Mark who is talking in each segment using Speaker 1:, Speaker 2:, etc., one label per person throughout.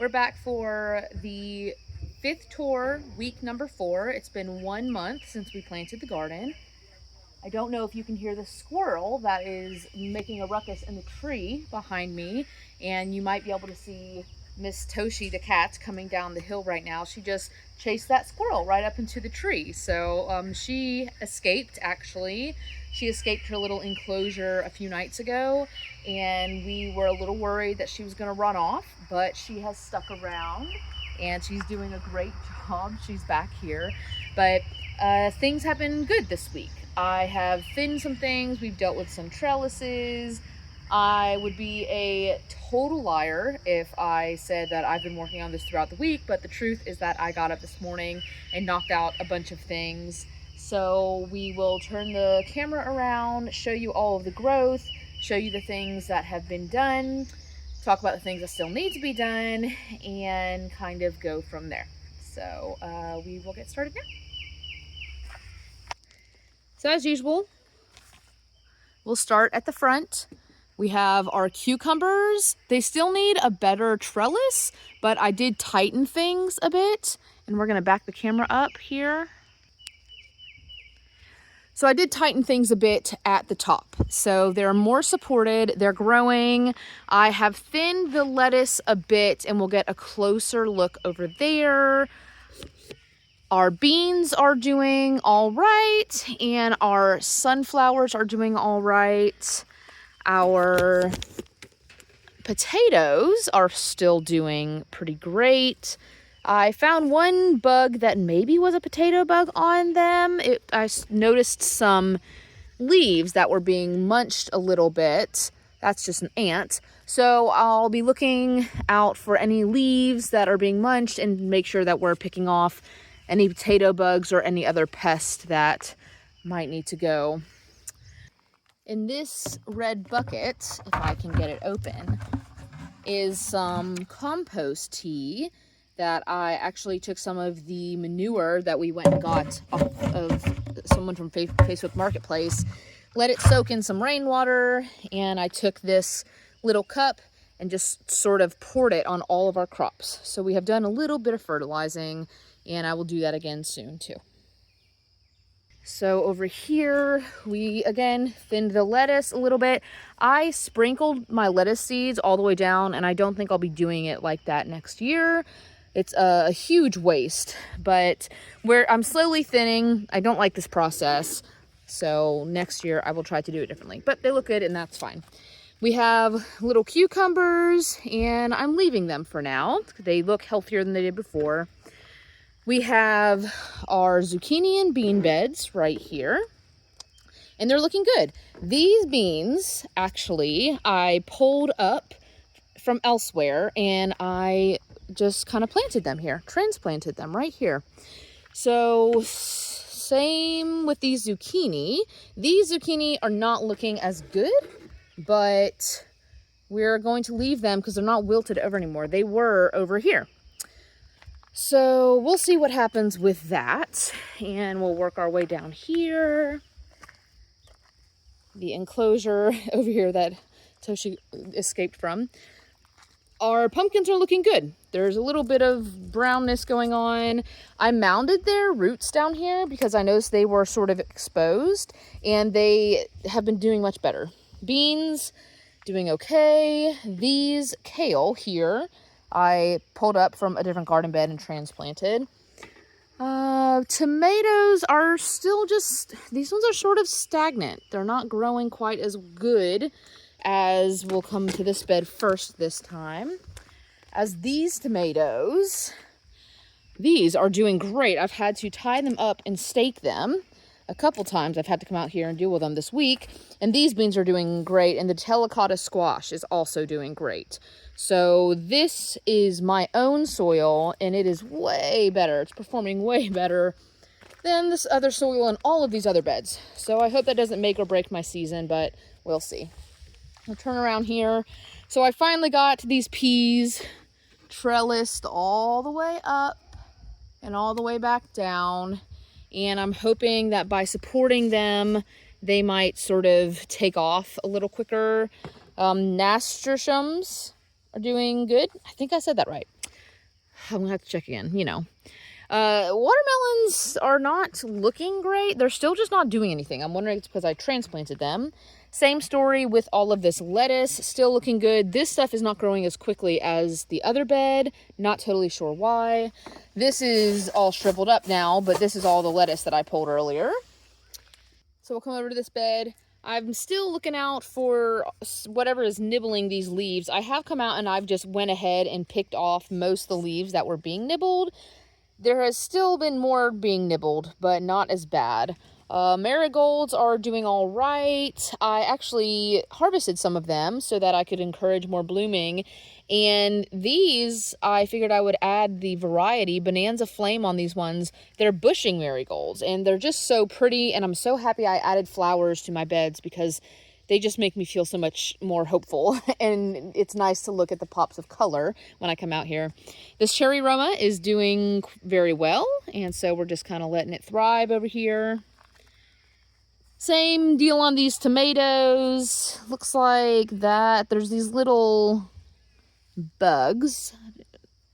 Speaker 1: We're back for the 5th tour, week number 4. It's been 1 month since we planted the garden. I don't know if you can hear the squirrel that is making a ruckus in the tree behind me, and you might be able to see Miss Toshi the cat coming down the hill right now. She just chased that squirrel right up into the tree. So she escaped, actually. She escaped her little enclosure a few nights ago, and we were a little worried that she was going to run off, but she has stuck around and she's doing a great job. She's back here, but things have been good this week. I have thinned some things. We've dealt with some trellises. I would be a total liar if I said that I've been working on this throughout the week, but the truth is that I got up this morning and knocked out a bunch of things. So we will turn the camera around, show you all of the growth, show you the things that have been done, talk about the things that still need to be done, and kind of go from there. So we will get started now. So as usual, we'll start at the front. We have our cucumbers. They still need a better trellis, but I did tighten things a bit, and we're gonna back the camera up here. So I did tighten things a bit at the top. So they're more supported, they're growing. I have thinned the lettuce a bit, and we'll get a closer look over there. Our beans are doing all right, and our sunflowers are doing all right. Our potatoes are still doing pretty great. I found one bug that maybe was a potato bug on them. I noticed some leaves that were being munched a little bit. That's just an ant. So I'll be looking out for any leaves that are being munched and make sure that we're picking off any potato bugs or any other pest that might need to go. In this red bucket, if I can get it open, is some compost tea that I actually took some of the manure that we went and got off of someone from Facebook Marketplace, let it soak in some rainwater, and I took this little cup and just sort of poured it on all of our crops. So we have done a little bit of fertilizing, and I will do that again soon too. So over here, we again thinned the lettuce a little bit. I sprinkled my lettuce seeds all the way down, and I don't think I'll be doing it like that next year. It's a huge waste, but I'm slowly thinning. I don't like this process, so next year I will try to do it differently. But they look good, and that's fine. We have little cucumbers, and I'm leaving them for now. They look healthier than they did before. We have our zucchini and bean beds right here, and they're looking good. These beans, actually, I pulled up from elsewhere, and I just kind of planted them here, transplanted them right here. So same with these zucchini. These zucchini are not looking as good, but we're going to leave them because they're not wilted over anymore. They were over here. So we'll see what happens with that, and we'll work our way down here. The enclosure over here that Toshi escaped from. Our pumpkins are looking good. There's a little bit of brownness going on. I mounded their roots down here because I noticed they were sort of exposed, and they have been doing much better. Beans, doing okay. These kale here, I pulled up from a different garden bed and transplanted. Tomatoes are still these ones are sort of stagnant. They're not growing quite as good as will come to this bed first this time. As these tomatoes, these are doing great. I've had to tie them up and stake them a couple times. I've had to come out here and deal with them this week. And these beans are doing great. And the terracotta squash is also doing great. So this is my own soil, and it is way better. It's performing way better than this other soil and all of these other beds. So I hope that doesn't make or break my season, but we'll see. I'll turn around here. So I finally got these peas trellised all the way up and all the way back down. And I'm hoping that by supporting them, they might sort of take off a little quicker. Nasturtiums are doing good. I think I said that right. I'm gonna have to check again, you know. Watermelons are not looking great. They're still just not doing anything. I'm wondering if it's because I transplanted them. Same story with all of this lettuce, still looking good. This stuff is not growing as quickly as the other bed. Not totally sure why. This is all shriveled up now, but this is all the lettuce that I pulled earlier. So we'll come over to this bed. I'm still looking out for whatever is nibbling these leaves. I have come out and I've just went ahead and picked off most of the leaves that were being nibbled. There has still been more being nibbled, but not as bad. Marigolds are doing all right. I actually harvested some of them so that I could encourage more blooming. And these, I figured I would add the variety, Bonanza Flame on these ones. They're bushing marigolds, and they're just so pretty, and I'm so happy I added flowers to my beds because they just make me feel so much more hopeful, and it's nice to look at the pops of color when I come out here. This cherry Roma is doing very well, and so we're just kind of letting it thrive over here. Same deal on these tomatoes. Looks like that there's these little bugs.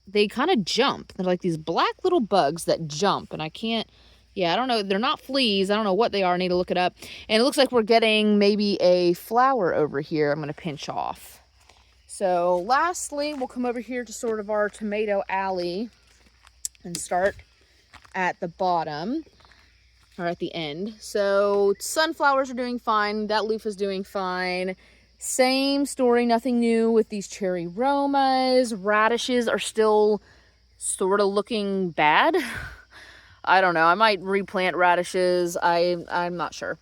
Speaker 1: They kind of jump. They're like these black little bugs that jump, and I can't, yeah, I don't know. They're not fleas. I don't know what they are. I need to look it up. And it looks like we're getting maybe a flower over here I'm going to pinch off. So lastly, we'll come over here to sort of our tomato alley and start at the bottom or at the end. So sunflowers are doing fine. That loofah's doing fine. Same story, nothing new with these cherry Romas. Radishes are still sort of looking bad. I don't know. I might replant radishes. I'm not sure.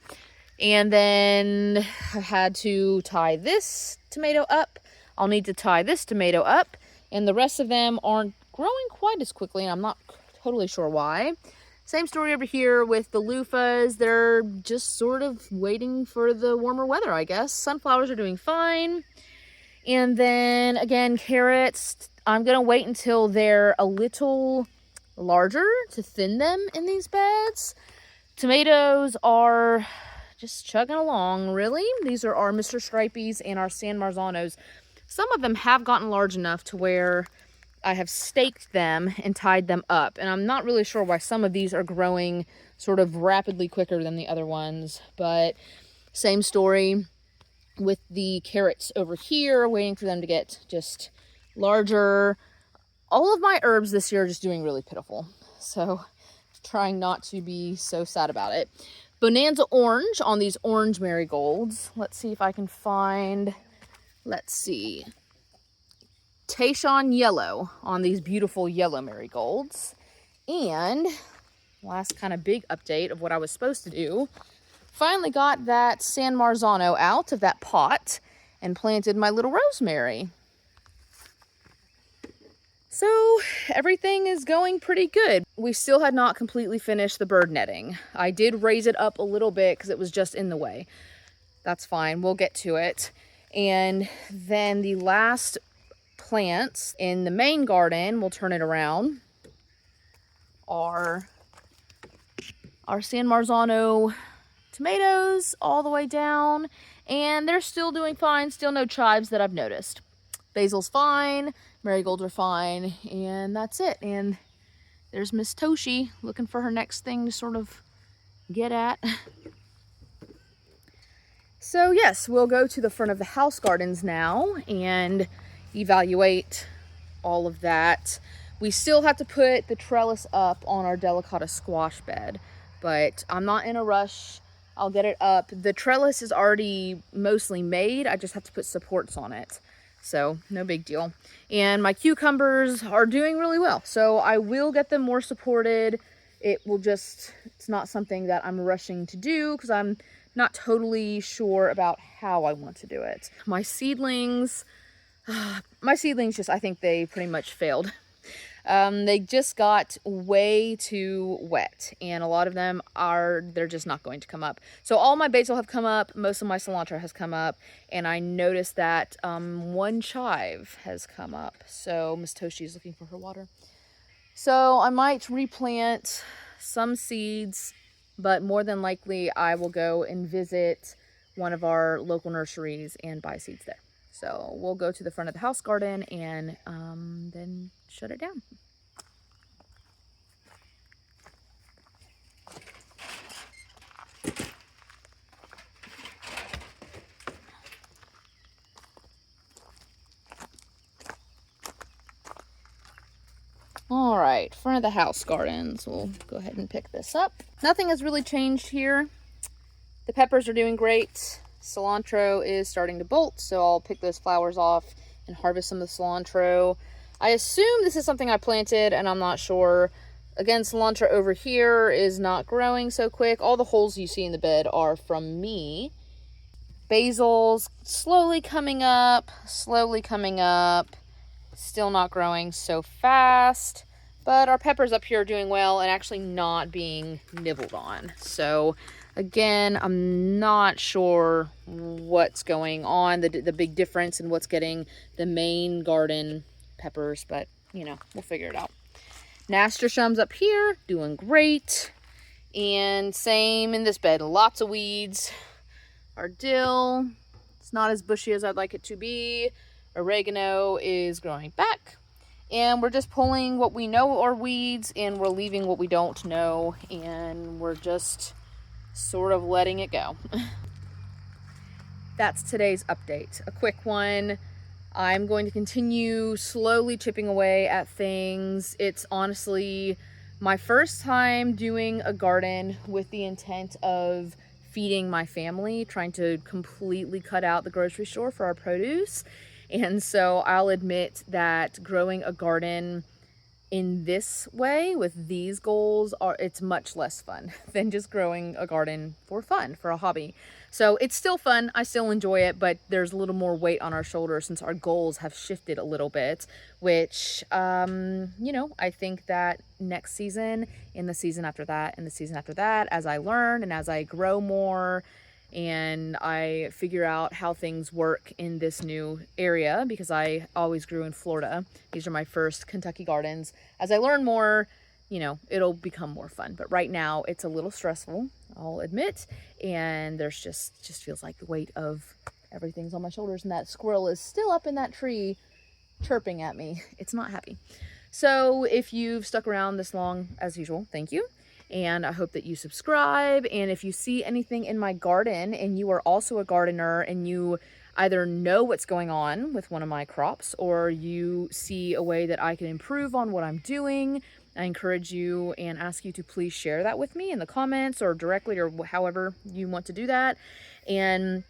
Speaker 1: And then I had to tie this tomato up. I'll need to tie this tomato up. And the rest of them aren't growing quite as quickly. And I'm not totally sure why. Same story over here with the loofahs. They're just sort of waiting for the warmer weather, I guess. Sunflowers are doing fine. And then again, carrots. I'm going to wait until they're a little larger to thin them in these beds. Tomatoes are just chugging along, really. These are our Mr. Stripeys and our San Marzanos. Some of them have gotten large enough to where I have staked them and tied them up. And I'm not really sure why some of these are growing sort of rapidly quicker than the other ones. But same story with the carrots over here, waiting for them to get just larger. All of my herbs this year are just doing really pitiful. So trying not to be so sad about it. Bonanza Orange on these orange marigolds. Let's see if I can find, let's see. Tayshawn Yellow on these beautiful yellow marigolds. And last kind of big update of what I was supposed to do. Finally got that San Marzano out of that pot and planted my little rosemary. So everything is going pretty good. We still had not completely finished the bird netting. I did raise it up a little bit because it was just in the way. That's fine, we'll get to it. And then the last plants in the main garden, we'll turn it around, are our San Marzano tomatoes all the way down. And they're still doing fine, still no chives that I've noticed. Basil's fine, marigolds are fine, and that's it. And there's Miss Toshi looking for her next thing to sort of get at. So yes, we'll go to the front of the house gardens now and evaluate all of that. We still have to put the trellis up on our delicata squash bed, but I'm not in a rush. I'll get it up. The trellis is already mostly made. I just have to put supports on it. So no big deal. And my cucumbers are doing really well. So I will get them more supported. It will just, it's not something that I'm rushing to do because I'm not totally sure about how I want to do it. My seedlings just, I think they pretty much failed. They just got way too wet, and a lot of them they're just not going to come up. So all my basil have come up, most of my cilantro has come up, and I noticed that one chive has come up. So Miss Toshi is looking for her water. So I might replant some seeds, but more than likely I will go and visit one of our local nurseries and buy seeds there. So we'll go to the front of the house garden and then shut it down. right, front of the house gardens. We'll go ahead and pick this up. Nothing has really changed here. The peppers are doing great. Cilantro is starting to bolt, so I'll pick those flowers off and harvest some of the cilantro. I assume this is something I planted, and I'm not sure. Again, cilantro over here is not growing so quick. All the holes you see in the bed are from me. Basil's slowly coming up, still not growing so fast, but our peppers up here are doing well and actually not being nibbled on. So again, I'm not sure what's going on, the big difference in what's getting the main garden peppers, but you know, we'll figure it out. Nasturtiums up here doing great, and same in this bed, lots of weeds. Our dill, it's not as bushy as I'd like it to be. Oregano is growing back, and we're just pulling what we know are weeds and we're leaving what we don't know, and we're just sort of letting it go. That's today's update, a quick one. I'm going to continue slowly chipping away at things. It's honestly my first time doing a garden with the intent of feeding my family, trying to completely cut out the grocery store for our produce. And so I'll admit that growing a garden in this way with these goals it's much less fun than just growing a garden for fun, for a hobby. So it's still fun, I still enjoy it, but there's a little more weight on our shoulders since our goals have shifted a little bit, which you know, I think that next season and the season after that and the season after that, as I learn and as I grow more and I figure out how things work in this new area, because I always grew in Florida. These are my first Kentucky gardens. As I learn more, you know, it'll become more fun. But right now it's a little stressful, I'll admit. And there's just feels like the weight of everything's on my shoulders, and that squirrel is still up in that tree chirping at me. It's not happy. So if you've stuck around this long, as usual, thank you. And I hope that you subscribe. And if you see anything in my garden and you are also a gardener and you either know what's going on with one of my crops or you see a way that I can improve on what I'm doing, I encourage you and ask you to please share that with me in the comments or directly or however you want to do that. And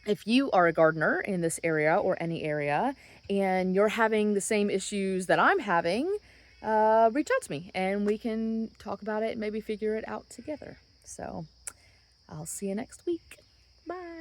Speaker 1: if you are a gardener in this area or any area and you're having the same issues that I'm having, reach out to me and we can talk about it and maybe figure it out together. So I'll see you next week. Bye.